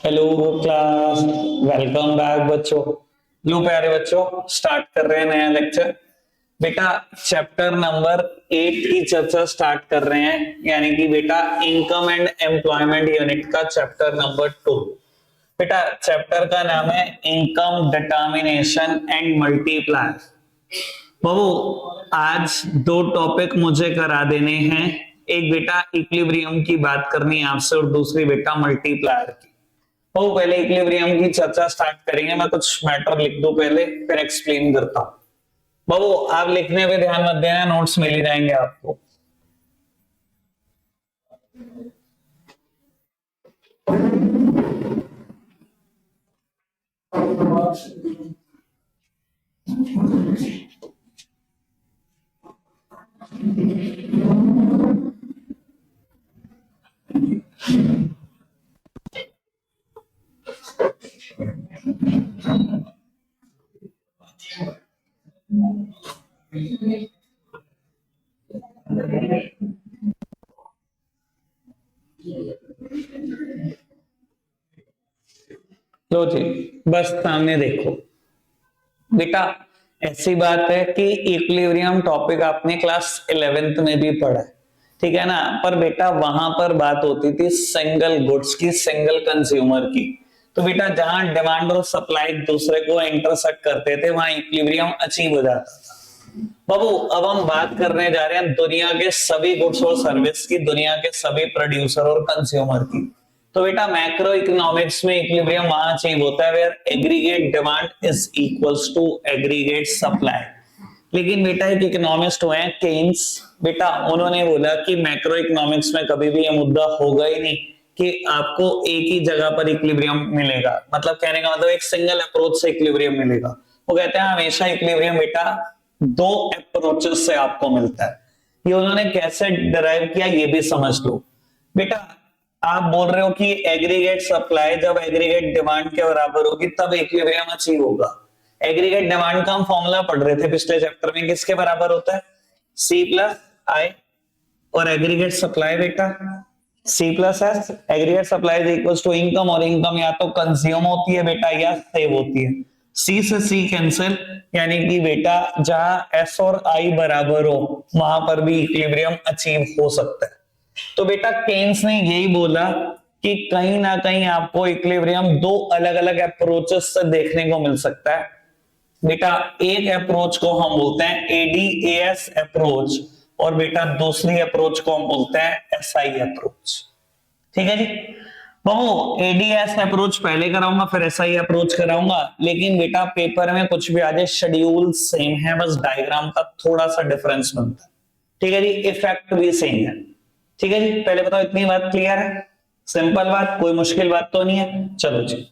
Hello class. Welcome back बच्चों। लो प्यारे बच्चों, स्टार्ट कर रहे हैं नया लेक्चर। बेटा चैप्टर नंबर 8 की चर्चा स्टार्ट कर रहे हैं, यानी कि बेटा इनकम एंड एम्प्लॉयमेंट यूनिट का चैप्टर नंबर 2। बेटा चैप्टर का नाम है इनकम डिटर्मिनेशन एंड मल्टीप्लायर। बाबू आज दो टॉपिक मुझे करा देने हैं। एक बेटा इक्विलिब्रियम की बात करनी है आपसे और दूसरी बेटा मल्टीप्लायर की। तो पहले इक्विलिब्रियम की चर्चा स्टार्ट करेंगे। मैं कुछ मैटर लिख दूं पहले, फिर एक्सप्लेन करता हूं। बाबू आप लिखने पे ध्यान मत देना, नोट्स मिल ही जाएंगे आपको। लो जी, बस सामने देखो। बेटा ऐसी बात है कि इक्विलिब्रियम टॉपिक आपने क्लास 11th में भी पढ़ा है, ठीक है ना। पर बेटा वहां पर बात होती थी सिंगल गुड्स की, सिंगल कंज्यूमर की। तो बेटा जहां डिमांड और सप्लाई दूसरे को इंटरसेक्ट करते थे, वहां इक्विलिब्रियम अचीव हो जाता था। बाबू अब हम बात करने जा रहे हैं दुनिया के सभी गुड्स और सर्विस की, दुनिया के सभी प्रोड्यूसर और कंज्यूमर की। तो बेटा मैक्रो इकोनॉमिक्स में इक्विलिब्रियम वहां अचीव होता है where aggregate demand is equals to aggregate supply. लेकिन बेटा एक इकोनॉमिस्ट हुए हैं केन्स, बेटा उन्होंने बोला कि मैक्रो इकोनॉमिक्स में कभी भी ये मुद्दा होगा ही नहीं कि आपको एक ही जगह पर इक्विलिब्रियम मिलेगा। मतलब कहने का मतलब एक सिंगल अप्रोच से इक्विलिब्रियम मिलेगा। वो कहते हैं हमेशा इक्विलिब्रियम बेटा दो अप्रोचेस से आपको मिलता है। ये उन्होंने कैसे डिराइव किया ये भी समझ लो। बेटा आप बोल रहे हो कि एग्रीगेट सप्लाई जब एग्रीगेट डिमांड के बराबर होगी तब इक्विलिब्रियम अचीव होगा। एग्रीगेट डिमांड का हम फॉर्मूला पढ़ रहे थे पिछले चैप्टर में, किसके बराबर होता है? C plus I. और एग्रीगेट सप्लाई बेटा C plus S. Aggregate supply is equal to income, और इनकम या तो कंज्यूम होती है बेटा या सेव होती है। सी से सी कैंसिल, यानी कि बेटा जहां एस और आई बराबर हो वहां पर भी इक्विलिब्रियम अचीव हो सकता है। तो बेटा केन्स ने यही बोला कि कहीं ना कहीं आपको इक्विलिब्रियम दो अलग अलग अप्रोचेस से देखने को मिल सकता है। बेटा एक अप्रोच को हम बोलते हैं एडीएएस अप्रोच, और बेटा दूसरी अप्रोच को हम बोलते हैं एसआई अप्रोच। ठीक है जी। वो एडीएस अप्रोच पहले कराऊंगा, फिर एसआई अप्रोच कराऊंगा। लेकिन बेटा पेपर में कुछ भी आ जाए शेड्यूल सेम है, बस डायग्राम का थोड़ा सा डिफरेंस बनता है। ठीक है जी, इफेक्ट भी सेम है। ठीक है जी, पहले बताओ इतनी बात क्लियर है? सिंपल बात, कोई मुश्किल बात तो नहीं है। चलो जी।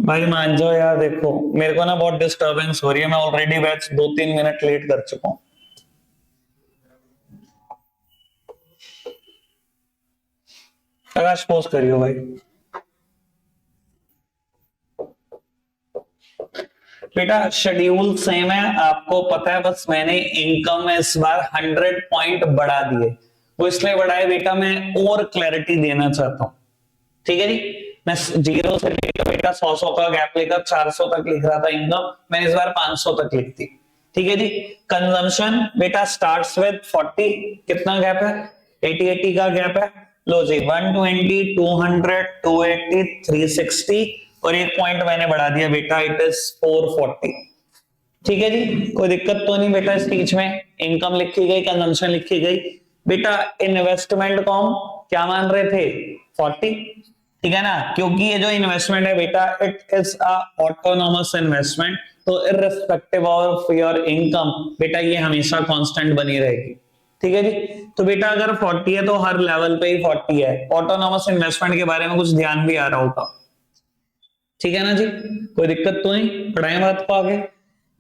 भाई मान जाओ यार, देखो मेरे को ना बहुत डिस्टरबेंस हो रही है। मैं ऑलरेडी बैच 2-3 मिनट लेट कर चुका हूं। आकाश पोस्ट करियो भाई। बेटा शेड्यूल सेम है, आपको पता है, बस मैंने इनकम इस बार 100 पॉइंट बढ़ा दिए। वो इसलिए बढ़ाए बेटा, मैं और क्लैरिटी देना चाहता हूं। ठीक है जी। मैं 0 से लेकर बेटा 100 का गैप लेकर 400 तक लिख रहा था इनकम, मैंने इस बार 500 तक लिख दी। ठीक है जी। कंजम्पशन बेटा स्टार्ट्स विद 40, कितना गैप है? 80 का गैप है। लो जी 120, 200, 280, 360, और एक पॉइंट मैंने बढ़ा दिया बेटा, इट इज 440। ठीक है जी, कोई दिक्कत तो नहीं बेटा। इस बीच में इनकम लिखी गई, कंजम्पशन लिखी गई। बेटा इन्वेस्टमेंट को हम क्या मान रहे थे? 40। ठीक है ना, क्योंकि ये जो इन्वेस्टमेंट है बेटा it is a autonomous investment, तो इररिस्पेक्टिव ऑफ योर इनकम बेटा ये हमेशा कांस्टेंट बनी रहेगी। ठीक है जी। तो बेटा अगर 40 है तो हर लेवल पे ही 40 है। ऑटोनोमस इन्वेस्टमेंट के बारे में कुछ ध्यान भी आ रहा होगा। ठीक है ना जी, कोई दिक्कत तो नहीं? पढ़ाएं बात को आगे।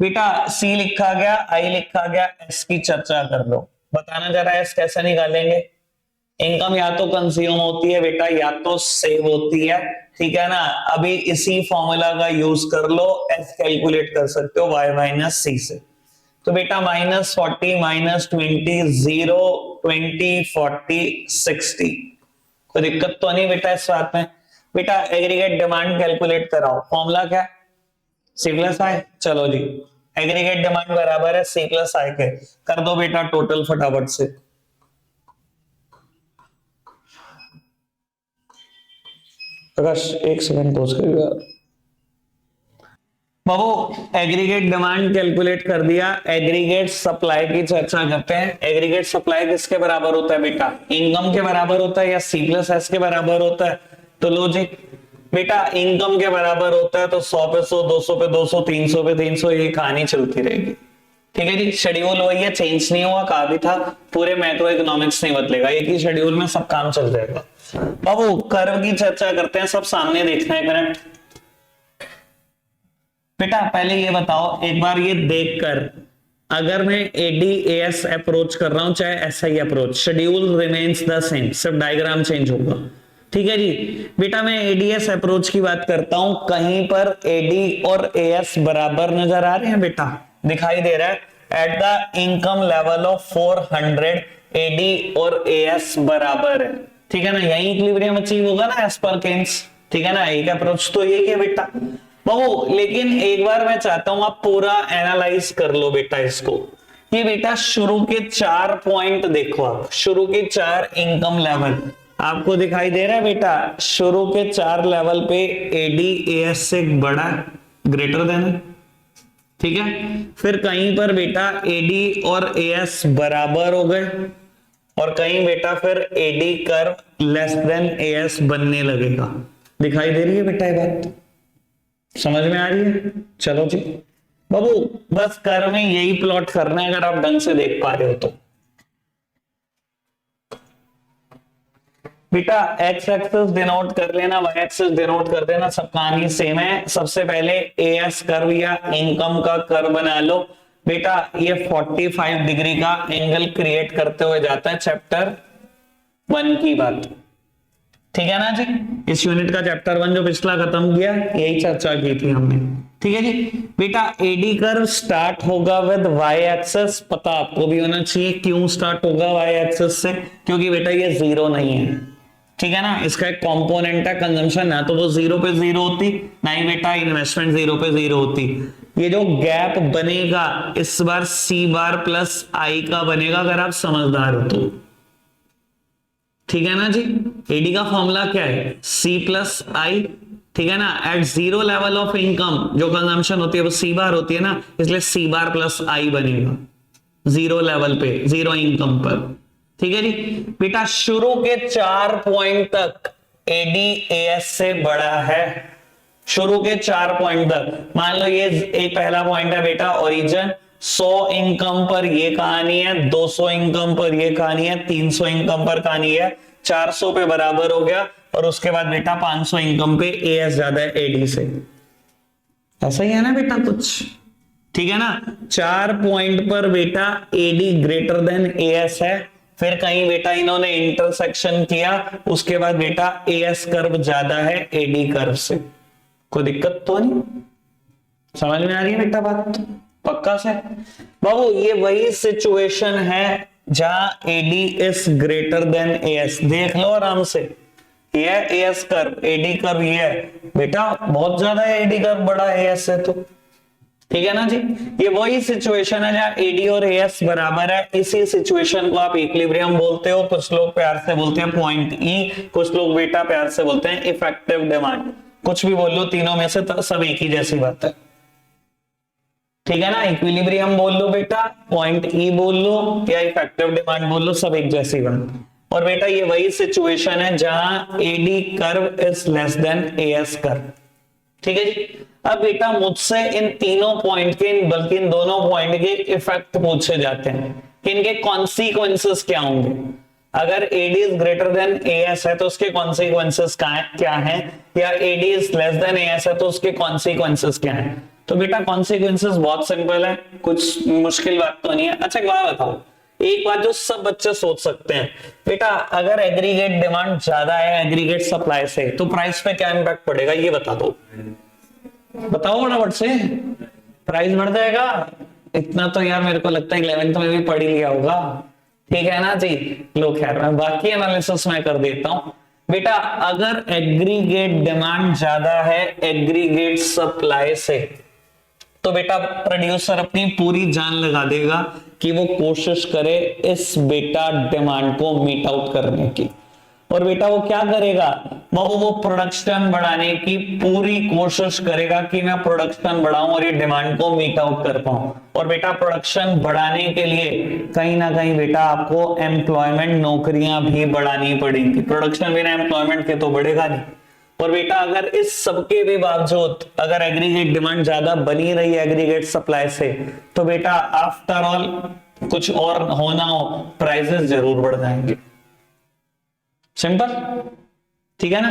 बेटा सी लिखा गया, आई लिखा गया, एस की चर्चा कर लो। बताना जरा एस कैसे निकालेंगे। इनकम या तो कंज्यूम होती है बेटा या तो सेव होती है, ठीक है ना। अभी इसी फॉर्मूला का यूज कर लो, एस कैलकुलेट कर सकते हो y माइनस सी से। तो बेटा -40 -20 0 20 40 60, कोई दिक्कत तो नहीं बेटा इस बात में। बेटा एग्रीगेट डिमांड कैलकुलेट कराओ, फॉर्मूला क्या है, सी प्लस आई। चलो जी, एग्रीगेट डिमांड बराबर है सी प्लस आई के, कर दो बेटा टोटल फटाफट से। प्रकाश एक सेकंड पॉज करिएगा बाबू। एग्रीगेट डिमांड कैलकुलेट कर दिया, एग्रीगेट सप्लाई की चर्चा करते हैं। एग्रीगेट सप्लाई किसके बराबर होता है बेटा, इनकम के बराबर होता है या सी प्लस एस के बराबर होता है। तो लो जी बेटा, इनकम के बराबर होता है तो 100 पे 100, 200 पे 200, 300 पे 300, ये कहानी चलती रहेगी, ठीक है जी। शेड्यूल वही है, चेंज नहीं हुआ, कहा भी था पूरे मैक्रो इकोनॉमिक्स नहीं बदलेगा, एक ही शेड्यूल में सब काम चल जाएगा। बाबू कर्व की चर्चा करते हैं, सब सामने देखना है करंट। बेटा पहले ये बताओ एक बार, ये देखकर अगर मैं एडीएएस अप्रोच कर रहा हूं चाहे SI approach, schedule remains the same, सिर्फ डायग्राम चेंज होगा, ठीक है जी। बेटा मैं एडीएस अप्रोच की बात करता हूं, कहीं पर एडी और एएस बराबर नजर आ रहे हैं बेटा, दिखाई दे रहा है। At the income level of 400 AD और एएस बराबर है, ठीक है ना, यही इक्विलिब्रियम अचीव होगा ना एज पर केन्स, ठीक है ना। एक अप्रोच तो यही है बेटा बाबू। लेकिन एक बार मैं चाहता हूं आप पूरा एनालाइज कर लो बेटा इसको। ये बेटा शुरू के 4 पॉइंट देखो आप, शुरू के 4 इनकम लेवल आपको दिखाई दे रहा है बेटा। शुरू के 4 लेवल पे एडी एएस से बड़ा ग्रेटर देन, ठीक है। फिर कहीं पर बेटा एडी और एएस बराबर हो गए, और कहीं बेटा फिर AD curve less than AS बनने लगेगा। दिखाई दे रही है बेटा ये बात, समझ में आ रही है। चलो जी बाबू, बस कर्व में यही प्लॉट करना है अगर आप ढंग से देख पा रहे हो तो। बेटा एक्स एक्सिस डिनोट कर लेना, वाई एक्सिस डिनोट कर देना, सब कहानी सेम है। सबसे पहले एएस कर्व या इनकम का कर्व बना लो बेटा। ये 45 डिग्री का एंगल क्रिएट करते हुए जाता है, चैप्टर 1 की बात, ठीक है ना जी। इस यूनिट का चैप्टर 1 जो पिछला खत्म किया, यही चर्चा की थी हमने, ठीक है जी। बेटा एडी कर्व स्टार्ट होगा विद वाई एक्सिस, पता आपको भी होना चाहिए क्यों स्टार्ट होगा वाई एक्सिस से, क्योंकि बेटा ये जीरो नहीं है, ठीक है ना। इसका एक कंपोनेंट है कंजम्पशन, ना तो वो 0 पे 0 होती, ना ही बेटा इन्वेस्टमेंट 0 पे 0 होती। ये जो गैप बनेगा इस बार सी बार प्लस आई का बनेगा, अगर आप समझदार हो तो, ठीक है ना जी। एडी का फॉर्मूला क्या है, सी प्लस आई, ठीक है ना। एट 0 लेवल ऑफ इनकम जो कंजम्पशन होती है वो सी बार होती है ना, इसलिए सी बार प्लस आई बनेगा 0 लेवल पे, 0 इनकम पर, ठीक है जी। बेटा शुरू के 4 पॉइंट तक एडी एएस से बड़ा है, शुरू के 4 पॉइंट तक। मान लो ये एक पहला पॉइंट है बेटा ओरिजिन, 100 इनकम पर ये कहानी है, 200 इनकम पर ये कहानी है, 300 इनकम पर कहानी है, 400 पे बराबर हो गया, और उसके बाद बेटा 500 इनकम पे एएस ज्यादा है एडी से, ऐसा ही है ना बेटा कुछ, ठीक है ना। 4 पॉइंट पर बेटा एडी ग्रेटर देन एएस है, फिर कहीं बेटा इन्होंने इंटरसेक्शन किया, उसके बाद बेटा एएस कर्व ज्यादा है एडी कर्व से, कोई दिक्कत तो नहीं, समझ में आ रही है बेटा बात पक्का से। बाबू ये वही सिचुएशन है जहां AD is greater than AS, देख लो आराम से, ये एएस कर्व, एडी कर्व ये है बेटा, बहुत ज्यादा है एडी कर्व, बड़ा है एएस से तो, ठीक है ना जी। ये वही सिचुएशन है जहां एडी और एएस बराबर है। इसी सिचुएशन को आप इक्विलिब्रियम बोलते हो, कुछ लोग प्यार से बोलते हैं पॉइंट ई, कुछ लोग बेटा प्यार से बोलते हैं इफेक्टिव डिमांड, कुछ भी बोल लो, तीनों में से सब एक ही जैसी बात है, ठीक है ना। इक्विलिब्रियम बोल लो बेटा, पॉइंट ई बोल लो या इफेक्टिव डिमांड बोल लो, सब एक जैसी बात। और बेटा ये वही सिचुएशन है जहां AD curve is less than AS curve, ठीक है जी। अब बेटा मुझसे इन तीनों पॉइंट के, बल्कि इन दोनों पॉइंट के इफेक्ट पूछे जाते हैं कि इनके कॉन्सिक्वेंसेस क्या होंगे। अगर AD is greater than AS है तो उसके कॉन्सिक्वेंसेस क्या है, या AD is less than AS है तो उसके कॉन्सिक्वेंसेस क्या है। तो बेटा कॉन्सिक्वेंसेस बहुत सिंपल है, कुछ मुश्किल बात तो नहीं है। अच्छा एक बात बताओ, एक बात जो सब बच्चे सोच सकते हैं बेटा, अगर एग्रीगेट डिमांड ज्यादा है एग्रीगेट सप्लाई से तो प्राइस पे क्या इम्पैक्ट पड़ेगा, ये बता दो, बताओ फटाफट से। प्राइस बढ़ जाएगा, इतना तो यार मेरे को लगता है 11th में भी पढ़ ही लिया होगा, ठीक है ना जी। लो खैर मैं बाकी एनालिसिस में कर देता हूं बेटा। अगर एग्रीगेट डिमांड ज्यादा है एग्रीगेट सप्लाई से तो बेटा प्रोड्यूसर अपनी पूरी जान लगा देगा कि वो कोशिश करे इस बेटा डिमांड को मीट आउट करने की। और बेटा वो क्या करेगा, वो प्रोडक्शन बढ़ाने की पूरी कोशिश करेगा कि मैं प्रोडक्शन बढ़ाऊं और ये डिमांड को मीट आउट कर पाऊं। और बेटा प्रोडक्शन बढ़ाने के लिए कहीं ना कहीं बेटा आपको एम्प्लॉयमेंट नौकरियां भी बढ़ानी पड़ेंगी, प्रोडक्शन बिना एम्प्लॉयमेंट के तो बढ़ेगा नहीं। और बेटा अगर इस सबके भी बावजूद अगर एग्रीगेट डिमांड ज्यादा बनी रही है एग्रीगेट सप्लाई से तो बेटा आफ्टर ऑल कुछ और होना हो प्राइसेस जरूर बढ़ जाएंगे, सिंपल, ठीक है ना।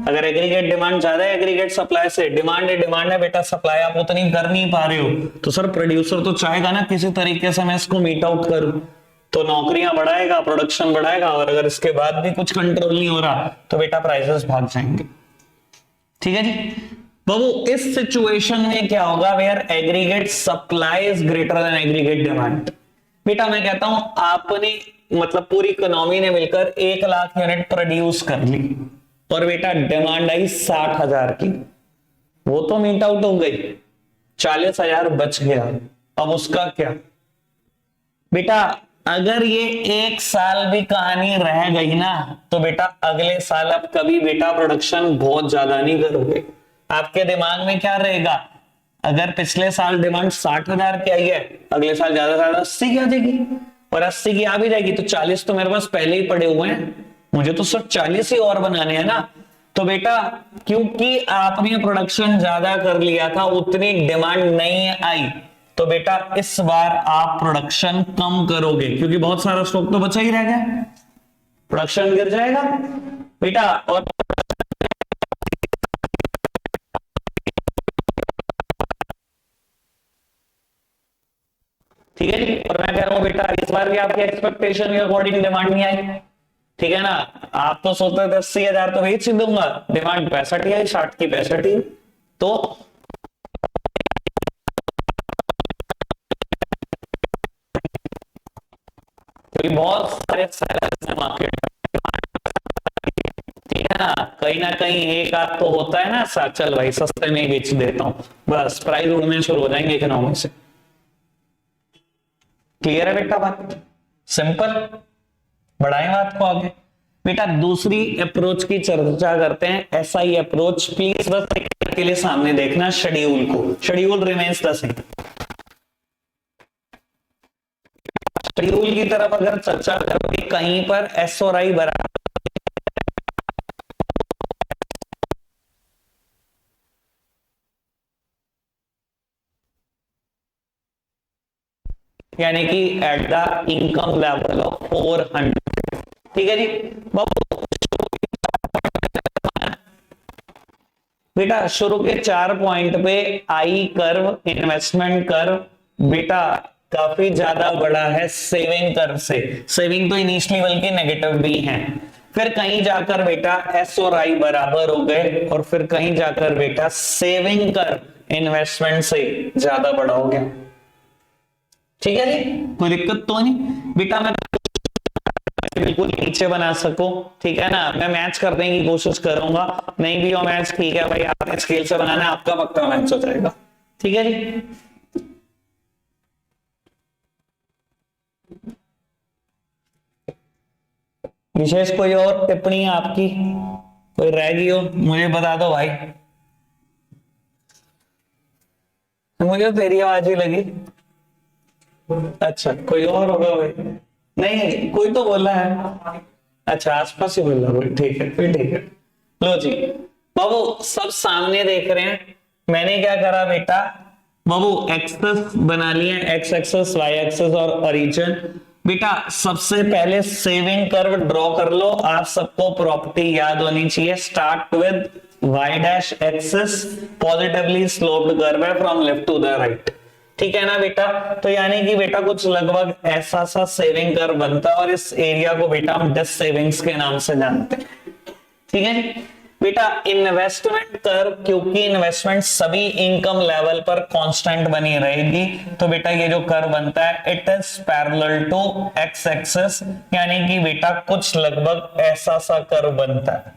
अगर एग्रीगेट डिमांड ज्यादा है एग्रीगेट सप्लाई से, डिमांड है बेटा, सप्लाई आप उतनी कर नहीं पा रहे हो, तो सर प्रोड्यूसर तो चाहेगा ना किसी तरीके से मैं इसको मीट आउट करूं, तो नौकरियां बढ़ाएगा, प्रोडक्शन बढ़ाएगा, और अगर इसके बाद भी कुछ कंट्रोल नहीं हो रहा तो बेटा प्राइसेस भाग जाएंगे, ठीक है जी। बाबू इस सिचुएशन में क्या होगा, where aggregate supply is greater than aggregate demand. बेटा मैं कहता हूं आपने मतलब पूरी इकोनॉमी ने मिलकर 1 लाख यूनिट प्रोड्यूस कर ली और बेटा डिमांड आई 60,000 की, वो तो मीट आउट हो गई, 40,000 बच गया। अब उसका क्या बेटा, अगर ये 1 साल भी कहानी रह गई ना तो बेटा अगले साल अब कभी बेटा प्रोडक्शन बहुत ज्यादा नहीं करोगे। आपके दिमाग में क्या रहेगा, अगर पिछले साल डिमांड 60,000 की आई है अगले साल ज्यादा से ज्यादा 80 की आ जाएगी, और 80 की आ भी जाएगी तो 40 तो मेरे पास पहले ही पड़े हुए हैं, मुझे तो सिर्फ 40 ही और बनाने हैं ना। तो बेटा क्योंकि आपने प्रोडक्शन ज्यादा कर लिया था उतनी डिमांड नहीं आई, तो बेटा इस बार आप प्रोडक्शन कम करोगे क्योंकि बहुत सारा स्टॉक तो बचा ही रह गया, प्रोडक्शन गिर जाएगा बेटा। और ठीक है जी, और मैं कह रहा हूं बेटा इस बार भी आपकी एक्सपेक्टेशन के अकॉर्डिंग डिमांड नहीं आई, ठीक है ना। आप तो सोचते थे 80,000 तो बेच ही दूंगा, डिमांड 65 ही आई, 60 की 65 ही, तो क्योंकि बहुत सारे सेलर्स हैं मार्केट में, ठीक है ना कहीं एक आध तो होता है ना ऐसा, चल भाई सस्ते में ही बेच देता हूं, बस प्राइस उड़ने शुरू हो जाएंगे इकोनॉमी से। क्लियर है बेटा बात, सिंपल, बढ़ाएं बात को आगे। बेटा दूसरी अप्रोच की चर्चा करते हैं, एसआई अप्रोच। प्लीज बस के लिए सामने देखना शेड्यूल को, schedule remains the same. Schedule की तरफ अगर चर्चा करोगे कहीं पर एस और आई बराबर, यानी कि eight the income level of 400, ठीक है जी। बेटा शुरू के 4 पॉइंट पे आई कर्व, इन्वेस्टमेंट कर्व बेटा काफी ज्यादा बड़ा है सेविंग कर्व से, सेविंग तो इनिशियली बल्कि नेगेटिव भी है। फिर कहीं जाकर बेटा एस और आई बराबर हो गए, और फिर कहीं जाकर बेटा सेविंग कर्व इन्वेस्टमेंट से ज्यादा बड़ा हो गया, ठीक है जी, कोई दिक्कत तो नहीं बेटा। मैं बिल्कुल नीचे बना सको, ठीक है ना, मैं मैच करने की कोशिश करूंगा, नहीं भी हो मैच ठीक है भाई, आपने स्केल से बनाना है आपका पक्का मैच हो जाएगा, ठीक है जी। विशेष कोई और टिप्पणी आपकी, कोई रह गई हो मुझे बता दो भाई, मुझे तेरी आवाज ही लगी। अच्छा कोई और होगा भाई, नहीं कोई तो बोला है, अच्छा आसपास ही बोला कोई, ठीक है फिर ठीक है। लो जी बाबू सब सामने देख रहे हैं, मैंने क्या करा बेटा बाबू एक्सेस बना लिए, एक्स एक्सेस वाई एक्सेस और ओरिजिन। बेटा सबसे पहले सेविंग कर्व ड्रॉ कर लो, आप सबको प्रॉपर्टी याद होनी चाहिए, start with y dash axis positively sloped curve है from left to the right, ठीक है ना बेटा। तो यानी कि बेटा कुछ लगभग ऐसा सा सेविंग कर बनता है और इस एरिया को बेटा हम डिस सेविंग्स के नाम से जानते हैं। ठीक है जी बेटा। इन्वेस्टमेंट कर, क्योंकि इन्वेस्टमेंट सभी इनकम लेवल पर कांस्टेंट बनी रहेगी, तो बेटा ये जो कर बनता है it is parallel to X axis, यानी कि बेटा कुछ लगभग ऐसा सा कर बनता है।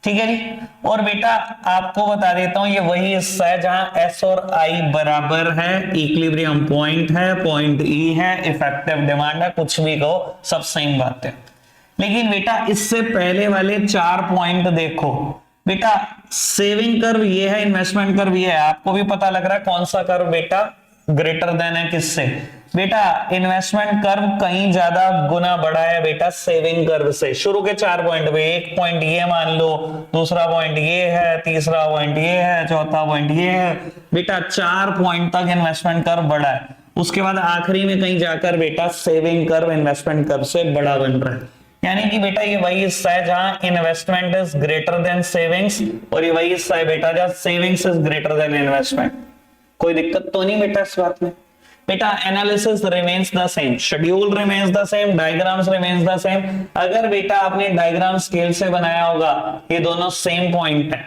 ठीक है जी। और बेटा आपको बता देता हूं ये वही हिस्सा है जहां एस और आई बराबर है, इक्विलिब्रियम पॉइंट है, पॉइंट ई है, इफेक्टिव डिमांड है, कुछ भी कहो सब सेम बात है। लेकिन बेटा इससे पहले वाले 4 पॉइंट देखो बेटा। सेविंग कर्व ये है, इन्वेस्टमेंट कर्व ये है, आपको भी पता लग रहा है कौन सा कर्व बेटा ग्रेटर देन है किससे। बेटा इन्वेस्टमेंट कर्व कहीं ज्यादा गुना बड़ा है बेटा सेविंग कर्व से। शुरू के 4 पॉइंट में एक पॉइंट ये मान लो, दूसरा पॉइंट ये है, तीसरा पॉइंट ये है, चौथा पॉइंट ये है बेटा। 4 पॉइंट तक इन्वेस्टमेंट कर्व बड़ा है, उसके बाद आखिरी में कहीं जाकर बेटा सेविंग कर्व इन्वेस्टमेंट कर्व से बड़ा बन रहा है। यानी कि बेटा ये वही हिस्सा है जहां investment is greater then savings, और ये वही हिस्सा है बेटा जहां savings is greater then investment. कोई दिक्कत तो नहीं बेटा इस बात में। बेटा analysis remains the same, schedule remains the same, diagrams remains the same. अगर बेटा आपने डायग्राम स्केल से बनाया होगा, ये दोनों सेम पॉइंट है,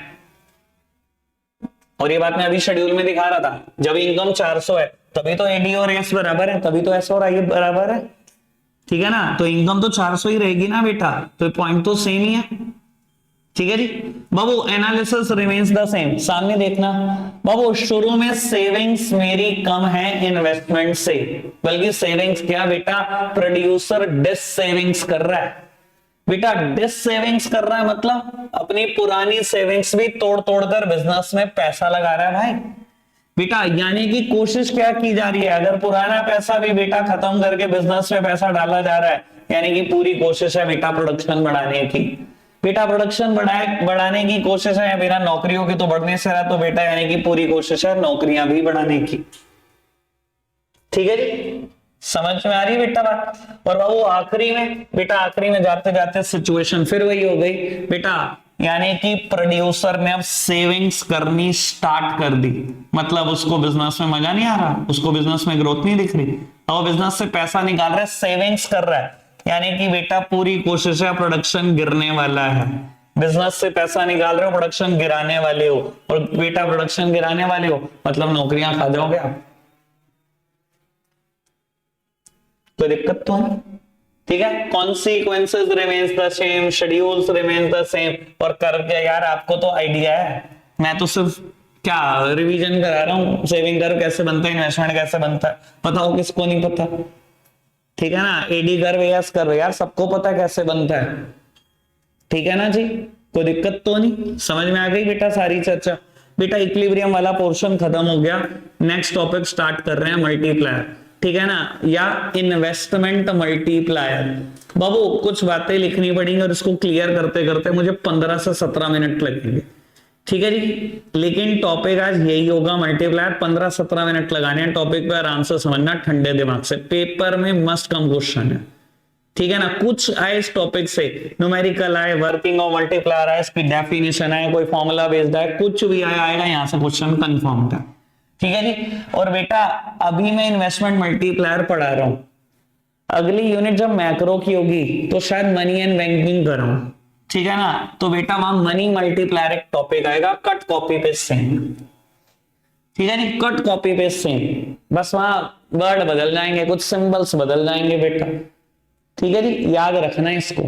और ये बात मैं अभी शेड्यूल में दिखा रहा था। जब इनकम 400 है तभी तो एडी और एस बराबर है, तभी तो एस और आई बराबर है। ठीक है ना, तो इनकम तो 400 ही रहेगी ना बेटा, तो पॉइंट तो सेम ही है। ठीक है जी बाबू। एनालिसिस रिमेन्स द सेम, सामने देखना बाबू। शुरू में सेविंग्स मेरी कम है इन्वेस्टमेंट से, बल्कि सेविंग्स क्या बेटा प्रोड्यूसर डिस सेविंग्स कर रहा है बेटा। डिस सेविंग्स कर रहा है मतलब अपनी पुरानी सेविंग्स भी तोड़ तोड़कर बिजनेस में पैसा लगा रहा है भाई बेटा। यानी कि कोशिश क्या की जा रही है, अगर पुराना पैसा भी बेटा खत्म करके बिजनेस में पैसा डाला जा रहा है, यानी कि पूरी कोशिश है बेटा प्रोडक्शन बढ़ाने की। बेटा प्रोडक्शन बढ़ाने की कोशिश है, बिना नौकरियों की तो बढ़ने से रहा, तो बेटा यानी कि पूरी कोशिश है नौकरियां भी बढ़ाने की। ठीक है जी, समझ में आ रही है बेटा बात। और बाबू आखिरी में बेटा, आखिरी में जाते जाते सिचुएशन फिर वही हो गई बेटा, यानी कि प्रोड्यूसर ने अब सेविंग्स करनी स्टार्ट कर दी। मतलब उसको बिजनेस में मजा नहीं आ रहा, उसको बिजनेस में ग्रोथ नहीं दिख रही, और बिजनेस से पैसा निकाल रहा है, सेविंग्स कर रहा है। यानी कि बेटा पूरी कोशिश है प्रोडक्शन गिरने वाला है। बिजनेस से पैसा निकाल रहे हो, प्रोडक्शन गिराने वाले हो, और बेटा प्रोडक्शन गिराने वाले हो मतलब नौकरियां खा जाओगे आप। कोई दिक्कत तो नहीं। ठीक है, consequences remains the same, schedules remains the same. और कर क्या यार, आपको तो आइडिया है, मैं तो सिर्फ क्या रिवीजन करा रहा हूं। सेविंग कर्व कैसे बनता है, इन्वेस्टमेंट कैसे बनता है, पता हो किसको नहीं पता। ठीक है ना, एडी कर्व एस कर्व यार सबको पता कैसे बनता है। ठीक है ना जी, कोई दिक्कत तो नहीं, समझ में आ गई बेटा सारी चर्चा। बेटा इक्विलिब्रियम वाला पोर्शन खत्म हो गया, नेक्स्ट टॉपिक स्टार्ट कर रहे हैं मल्टीप्लायर। ठीक है ना, या इन्वेस्टमेंट मल्टीप्लायर। बाबू कुछ बातें लिखनी पड़ेंगी और इसको क्लियर करते करते मुझे 15 से 17 मिनट लगेंगे। ठीक है जी, लेकिन टॉपिक आज यही होगा मल्टीप्लायर। 15-17 मिनट लगाने हैं टॉपिक पे, आराम से समझना ठंडे दिमाग से, पेपर में मस्ट कम क्वेश्चन है। ठीक है ना, कुछ आए इस टॉपिक से, न्यूमेरिकल आए, वर्किंग ऑफ मल्टीप्लायर आए, इसकी डेफिनेशन आए, कोई फॉर्मूला बेस्ड आए, कुछ भी आएगा यहां से क्वेश्चन कंफर्म था। ठीक है जी। और बेटा अभी मैं इन्वेस्टमेंट मल्टीप्लायर पढ़ा रहा हूं, अगली यूनिट जब मैक्रो की होगी तो शायद मनी एंड बैंकिंग करूं। ठीक है ना, तो बेटा वहां मनी मल्टीप्लायर एक टॉपिक आएगा, कट कॉपी पेस्ट सेम। ठीक है नी, कट कॉपी पेस्ट सेम, बस वहां वर्ड बदल जाएंगे, कुछ सिंबल्स बदल जाएंगे बेटा। ठीक है जी, याद रखना है इसको।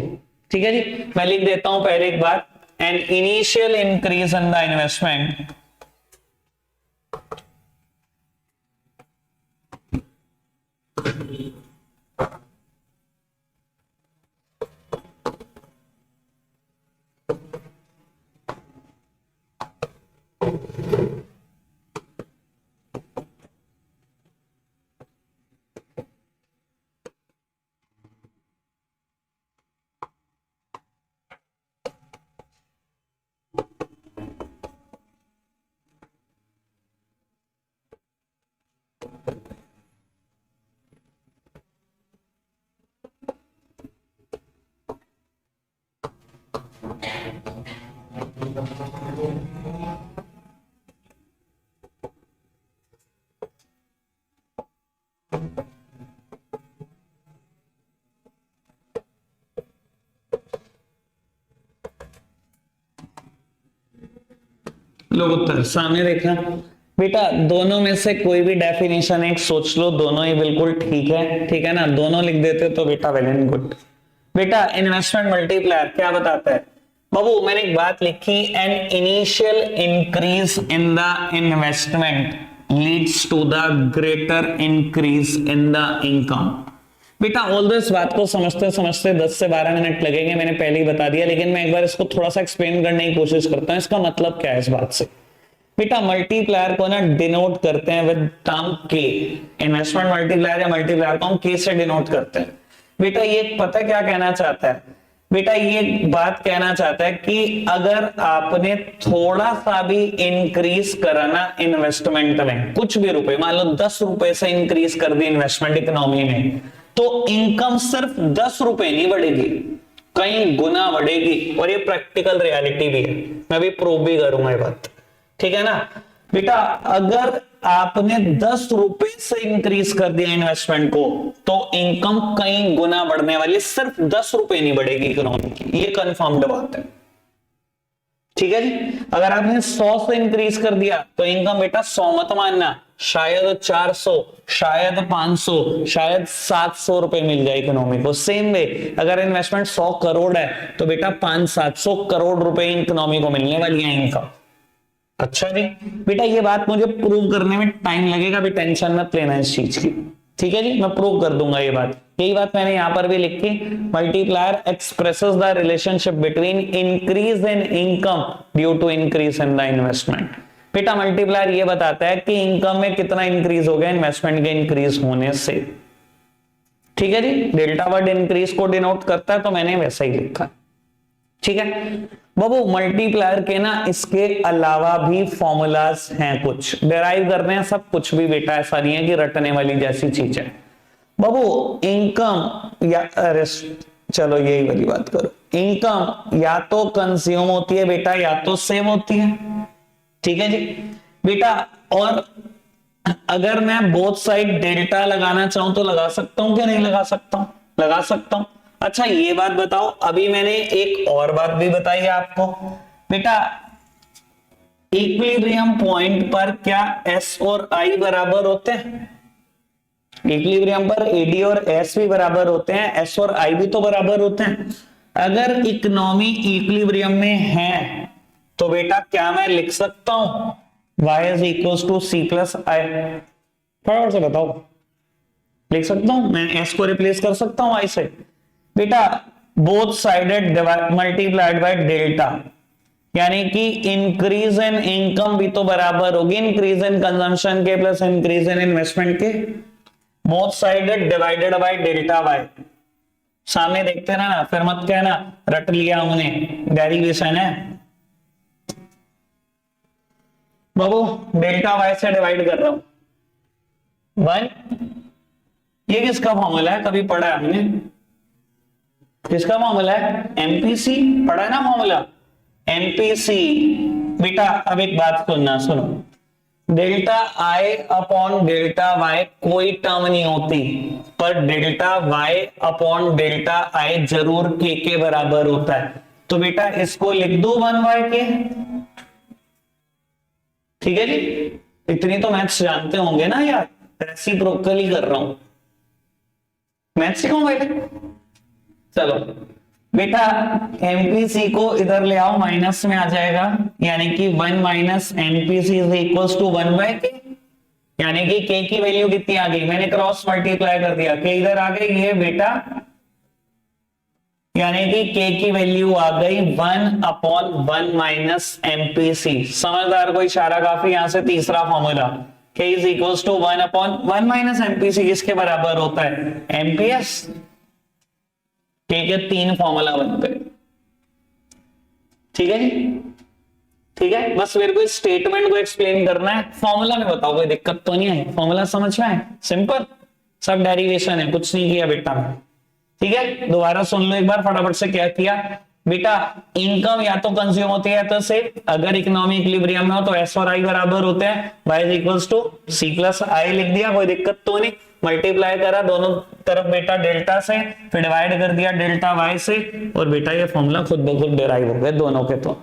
ठीक है जी, मैं लिख देता हूं पहले एक बार, an initial increase in the investment लो उत्तर सामने देखना बेटा, दोनों में से कोई भी डेफिनेशन एक सोच लो, दोनों ही बिल्कुल ठीक है ना, दोनों लिख देते तो बेटा वेल एंड गुड। बेटा इन्वेस्टमेंट मल्टीप्लायर क्या बताता है बाबू, मैंने एक बात लिखी, an initial increase in the investment leads to the greater increase in the income. बेटा ऑल दिस बात को समझते समझते 10 से 12 मिनट लगेंगे, मैंने पहले ही बता दिया, लेकिन मैं एक बार इसको थोड़ा सा एक्सप्लेन करने की कोशिश करता हूं, इसका मतलब क्या है इस बात से। बेटा मल्टीप्लायर को ना डिनोट करते हैं विद टर्म के, इन्वेस्टमेंट मल्टीप्लायर या मल्टीप्लायर को हम के से डिनोट करते हैं। बेटा ये पता क्या कहना चाहता है, बेटा ये बात कहना चाहता है कि अगर आपने थोड़ा सा भी इंक्रीज करा ना इन्वेस्टमेंट में, कुछ भी रुपए, मान लो 10 रुपए से इंक्रीज कर दी इन्वेस्टमेंट इकोनॉमी में, तो इनकम सिर्फ 10 रुपए नहीं बढ़ेगी, कई गुना बढ़ेगी, और ये प्रैक्टिकल रियलिटी भी है, मैं भी प्रूव भी करूंगा ये बात, ठीक है ना। बेटा अगर आपने 10 रुपए से इंक्रीज कर दिया इन्वेस्टमेंट को, तो इनकम कई गुना बढ़ने वाली, सिर्फ 10 रुपए नहीं बढ़ेगी इकोनॉमी की, ये कंफर्म्ड बात है, ठीक है जी। अगर आपने 100 से इंक्रीज कर दिया तो इनकम बेटा 100 मत मानना, शायद 400, शायद 500, शायद 700 रुपए मिल जाए इकोनॉमी को। सेम वे अगर इन्वेस्टमेंट 100 करोड़ है तो बेटा 500-700 करोड़ रुपए इकोनॉमी को मिलने वाली है इनकम। अच्छा जी बेटा ये बात मुझे प्रूव करने में टाइम लगेगा, भी टेंशन मत लेना इस चीज की, ठीक है जी, मैं प्रूव कर दूंगा ये बात। यही बात मैंने यहां पर भी लिखी, multiplier expresses the relationship between increase in income due to increase in the investment. बेटा मल्टीप्लायर ये बताता है कि इनकम में कितना इंक्रीज हो गया इन्वेस्टमेंट के इंक्रीज होने से, ठीक है जी। डेल्टा वर्ड इंक्रीज को डिनोट करता है, तो मैंने वैसा ही लिखा, ठीक है बाबू। मल्टीप्लायर के ना इसके अलावा भी फॉर्मूलाज हैं, कुछ डेराइव करने हैं, सब कुछ भी बेटा ऐसा नहीं है कि रटने वाली जैसी चीज है बाबू। इनकम या चलो यही वाली बात करो, इनकम या तो कंज्यूम होती है बेटा या तो सेव होती है, ठीक है जी बेटा। और अगर मैं बोथ साइड डेल्टा लगाना चाहूं तो लगा सकता हूं कि नहीं लगा सकता हूं, लगा सकता हूं। अच्छा ये बात बताओ, अभी मैंने एक और बात भी बताई है आपको बेटा, इक्विलिब्रियम पॉइंट पर क्या एस और आई बराबर होते हैं? इक्विलिब्रियम पर एडी और एस भी बराबर होते हैं, एस और आई भी तो बराबर होते हैं। अगर इकोनॉमी इक्विलिब्रियम में है तो बेटा क्या मैं लिख सकता हूं y is equal to C plus I? फटाफट से बताओ, लिख सकता हूं मैं, s को रिप्लेस कर सकता हूं y से बेटा, both sided multiplied by delta, यानी कि इंक्रीज इन इनकम भी तो बराबर होगी इंक्रीज इन कंजम्पशन के प्लस इंक्रीज इन इन्वेस्टमेंट के, both sided divided by delta Y. सामने देखते ना, फिर मत कहना रट लिया हमने, डेरिवेशन है बाबू, डेल्टा वाई से डिवाइड कर रहा हूं 1। ये किसका फॉर्मूला है, कभी पढ़ा है हमने? किसका फॉर्मूला है? एमपीसी, पढ़ा है ना फॉर्मूला एमपीसी बेटा। अब एक बात सुनना, सुनो, delta I upon delta Y कोई टर्म नहीं होती, पर delta Y upon delta I जरूर के बराबर होता है। तो बेटा इसको लिख दो 1 के, ठीक है जी। इतनी तो मैथ्स जानते होंगे ना यार, रेसिप्रोकली कर रहा हूं, मैथ्स सिखाऊं पहले। चलो बेटा एमपीसी को इधर ले आओ, माइनस में आ जाएगा, यानी कि 1 minus MPC is equal to 1 by K, यानी कि के की वैल्यू कितनी आ गई, मैंने क्रॉस मल्टीप्लाई कर दिया, के इधर आ गई ये बेटा, यानी कि के की वैल्यू आ गई 1 अपॉन 1 माइनस एमपीसी। समझदार को इशारा काफी, यहां से तीसरा formula K is equal to 1 upon 1 minus MPC किसके बराबर होता है? एमपीएस। के 3 फॉर्मूला बनते, ठीक है जी, ठीक है। बस मेरे को स्टेटमेंट को एक्सप्लेन करना है, फॉर्मूला में बताओ, कोई दिक्कत तो नहीं है, फॉर्मूला समझ में है, सिंपल, सब डेरिवेशन है, कुछ नहीं किया बेटा में, ठीक है। दोबारा सुन लो एक बार फटाफट से, क्या किया, बेटा इनकम या तो कंज्यूम होती है तो से, अगर इकोनॉमी इक्विलिब्रियम में हो तो एस और आई बराबर होते हैं, Y is equals to C plus I लिख दिया, कोई दिक्कत तो नहीं, मल्टीप्लाई करा दोनों तरफ बेटा डेल्टा से, फिर डिवाइड कर दिया डेल्टा वाई से, और बेटा ये फॉर्मूला खुद ब खुद डिराइव हो गए दोनों के। तो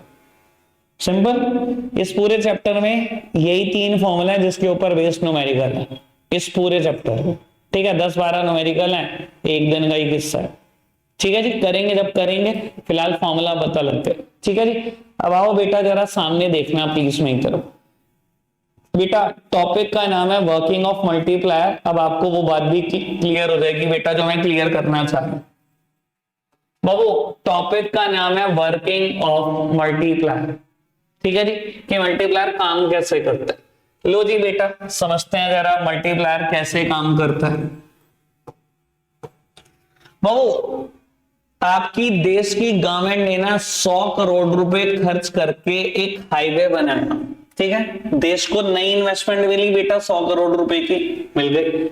सिंपल, इस पूरे चैप्टर में यही 3 फॉर्मूला है जिसके ऊपर बेस्ड न्यूमेरिकल है इस पूरे चैप्टर में, ठीक है। 10-12 न्यूमेरिकल है, एक दिन का ही किस्सा है, ठीक है जी। करेंगे जब करेंगे, फिलहाल फॉर्मूला पता लगते हैं, ठीक है जी। अब आओ बेटा जरा सामने देखना प्लीज मेरी तरफ। बेटा टॉपिक का नाम है वर्किंग ऑफ मल्टीप्लायर। अब आपको वो बात भी क्लियर हो जाएगी बेटा जो मैं क्लियर करना चाह रहा हूं। बाबू टॉपिक का नाम है वर्किंग ऑफ मल्टीप्लायर, ठीक है जी, कि मल्टीप्लायर काम कैसे करता है। लो जी बेटा समझते हैं जरा मल्टीप्लायर कैसे काम करता है। बाबू आपकी देश की गवर्नमेंट ने ना 100 करोड़ रुपए खर्च करके एक हाईवे बनाया, ठीक है। देश को नई इन्वेस्टमेंट मिली बेटा 100 करोड़ रुपए की मिल गई।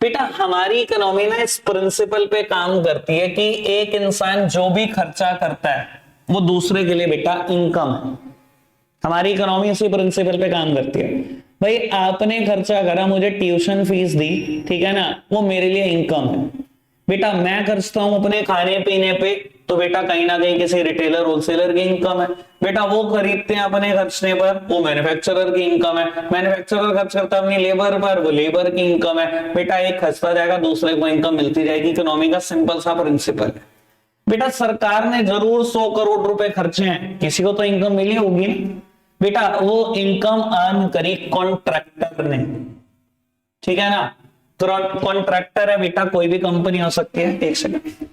बेटा हमारी इकोनॉमी ना इस प्रिंसिपल पे काम करती है कि एक इंसान जो भी खर्चा करता है वो दूसरे के लिए बेटा इनकम है। हमारी इकोनॉमी इसी प्रिंसिपल पे काम करती है। भाई आपने खर्चा करा, मुझे ट्यूशन फीस दी, ठीक है ना, वो मेरे लिए इनकम है। बेटा मैं खर्चता हूं अपने खाने पीने पे, तो बेटा कहीं ना कहीं किसी रिटेलर होलसेलर की इनकम है। बेटा वो खरीदते हैं अपने खर्चने पर, वो मैन्युफैक्चरर की इनकम है। मैन्युफैक्चरर खर्च करता है अपनी लेबर पर, वो लेबर की इनकम है। बेटा एक खर्चता जाएगा दूसरे को इनकम मिलती जाएगी। इकोनॉमी का सिंपल सा प्रिंसिपल है। बेटा सरकार ने जरूर 100 करोड़ रुपए खर्चे हैं, किसी को तो इनकम मिली होगी। बेटा वो इनकम अर्न करी कॉन्ट्रैक्टर ने, ठीक है ना। कॉन्ट्रैक्टर है बेटा कोई भी कंपनी हो सकती है। एक सेकंड